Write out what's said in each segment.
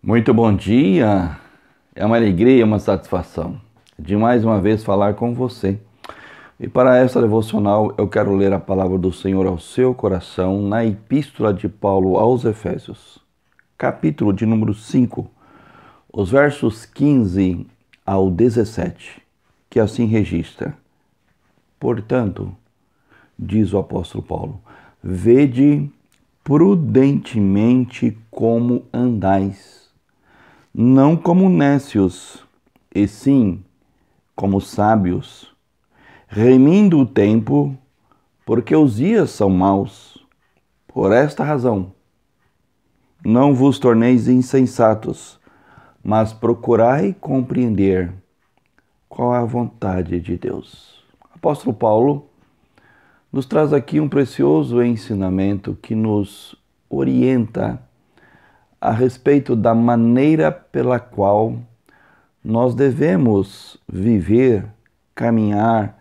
Muito bom dia, é uma alegria, uma satisfação de mais uma vez falar com você. E para esta devocional eu quero ler a palavra do Senhor ao seu coração na Epístola de Paulo aos Efésios, capítulo de número 5, os versos 15 ao 17, que assim registra. Portanto, diz o apóstolo Paulo, vede prudentemente como andais, não como nécios, e sim como sábios, remindo o tempo, porque os dias são maus. Por esta razão, não vos torneis insensatos, mas procurai compreender qual é a vontade de Deus. O apóstolo Paulo nos traz aqui um precioso ensinamento que nos orienta a respeito da maneira pela qual nós devemos viver, caminhar,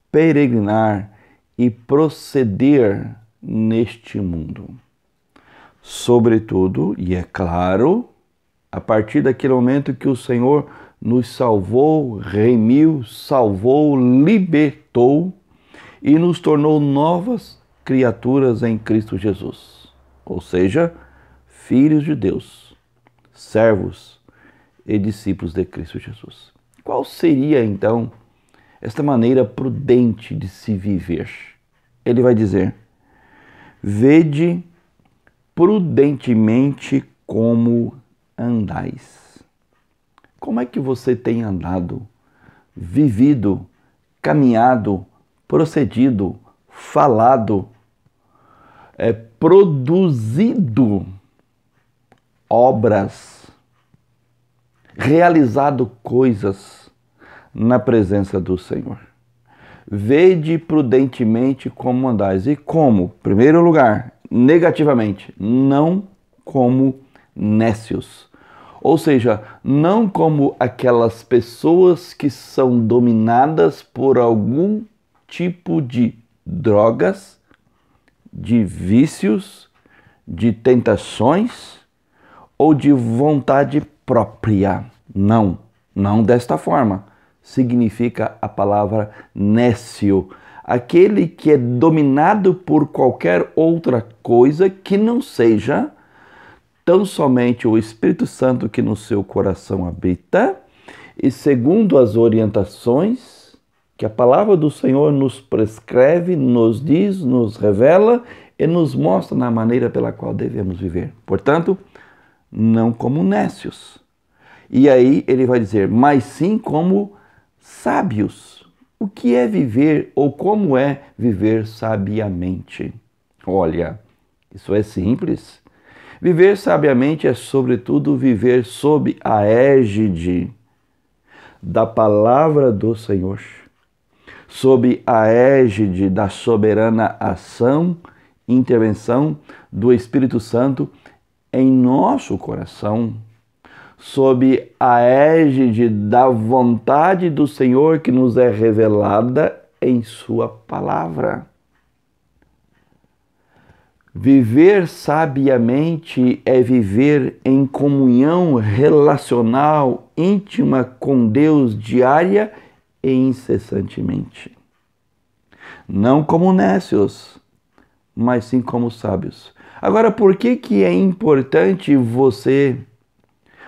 peregrinar e proceder neste mundo. Sobretudo, e é claro, a partir daquele momento que o Senhor nos salvou, remiu, salvou, libertou e nos tornou novas criaturas em Cristo Jesus. Ou seja, filhos de Deus, servos e discípulos de Cristo Jesus. Qual seria, então, esta maneira prudente de se viver? Ele vai dizer, vede prudentemente como andais. Como é que você tem andado, vivido, caminhado, procedido, falado, produzido obras, realizado coisas na presença do Senhor? Vede prudentemente como andais. E como? Em primeiro lugar, negativamente, não como nécios. Ou seja, não como aquelas pessoas que são dominadas por algum tipo de drogas, de vícios, de tentações ou de vontade própria. Não, não desta forma. Significa a palavra nécio, aquele que é dominado por qualquer outra coisa que não seja tão somente o Espírito Santo que no seu coração habita e segundo as orientações que a palavra do Senhor nos prescreve, nos diz, nos revela e nos mostra na maneira pela qual devemos viver. Portanto, não como nécios. E aí ele vai dizer, mas sim como sábios. O que é viver ou como é viver sabiamente? Olha, isso é simples. Viver sabiamente é, sobretudo, viver sob a égide da palavra do Senhor, sob a égide da soberana ação, intervenção do Espírito Santo em nosso coração, sob a égide da vontade do Senhor que nos é revelada em sua palavra. Viver sabiamente é viver em comunhão relacional, íntima com Deus diária e incessantemente. Não como nécios, mas sim como sábios. Agora, por que é importante você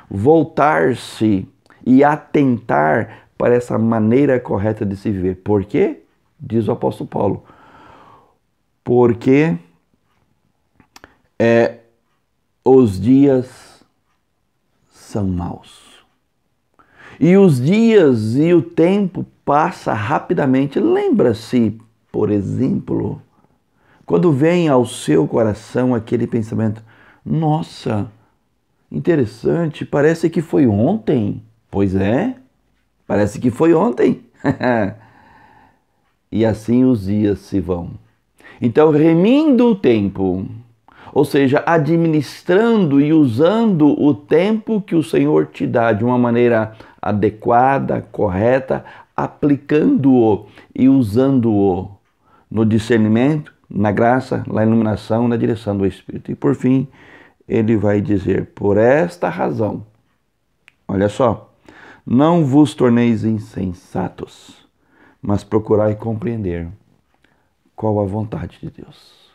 voltar-se e atentar para essa maneira correta de se viver? Por quê? Diz o apóstolo Paulo. Porque os dias são maus. E os dias e o tempo passa rapidamente. Lembra-se, por exemplo, quando vem ao seu coração aquele pensamento, nossa, interessante, parece que foi ontem. Pois é, parece que foi ontem. E assim os dias se vão. Então, remindo o tempo, ou seja, administrando e usando o tempo que o Senhor te dá de uma maneira adequada, correta, aplicando-o e usando-o no discernimento, na graça, na iluminação, na direção do Espírito. E por fim, ele vai dizer: por esta razão, olha só, não vos torneis insensatos, mas procurai compreender qual a vontade de Deus.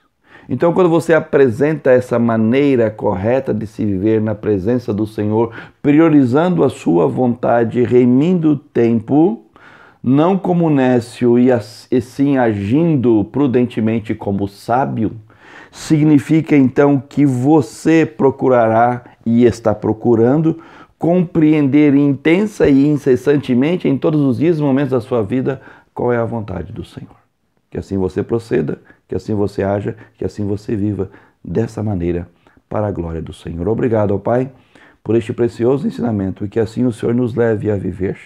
Então, quando você apresenta essa maneira correta de se viver na presença do Senhor, priorizando a sua vontade, remindo o tempo, não como nécio e sim agindo prudentemente como sábio, significa então que você procurará e está procurando compreender intensa e incessantemente em todos os dias e momentos da sua vida qual é a vontade do Senhor. Que assim você proceda, que assim você haja, que assim você viva dessa maneira para a glória do Senhor. Obrigado, ó Pai, por este precioso ensinamento e que assim o Senhor nos leve a viver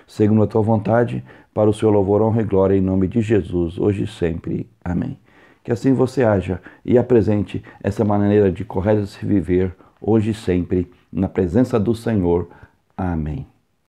segundo a tua vontade, para o seu louvor, honra e glória, em nome de Jesus, hoje e sempre. Amém. Que assim você haja e apresente essa maneira de correta de se viver, hoje e sempre, na presença do Senhor. Amém.